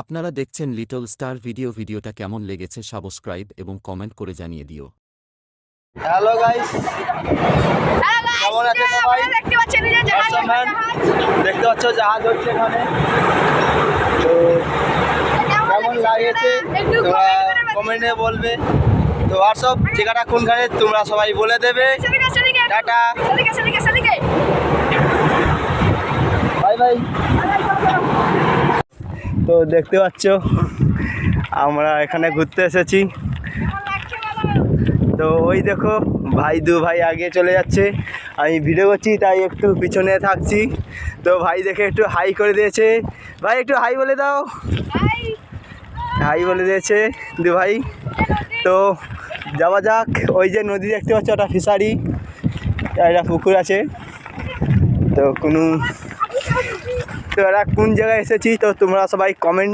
আপনারা দেখছেন little star ভিডিওটা কেমন লেগেছে সাবস্ক্রাইব এবং কমেন্ট করে জানিয়ে দিও। হ্যালো গাইস, কেমন আছো সবাই? দেখতে পাচ্ছেন এই যে জাহাজ, দেখতে পাচ্ছ জাহাজ হচ্ছে এখানে। তো কেমন লাগেছে তোমরা কমেন্টে বলবে। তো আর সব জায়গাটা কোনখানে তোমরা সবাই বলে দেবে। Tata, bye bye. তো দেখতে পাচ্ছ আমরা এখানে ঘুরতে এসেছি। তো ওই দেখো ভাই, দু ভাই আগে চলে যাচ্ছে, আমি ভিডিও করছি তাই একটু পিছনে থাকছি। তো ভাই দেখে একটু হাই করে দিয়েছে। ভাই একটু হাই বলে দাও। হাই বলে দিয়েছে দু ভাই। তো যাওয়া যাক। ওই যে নদী দেখতে পাচ্ছ, ওটা ফিশারি, একটা পুকুর আছে। তো তো এরা কোন জায়গায় এসেছি তো তোমরা সবাই কমেন্ট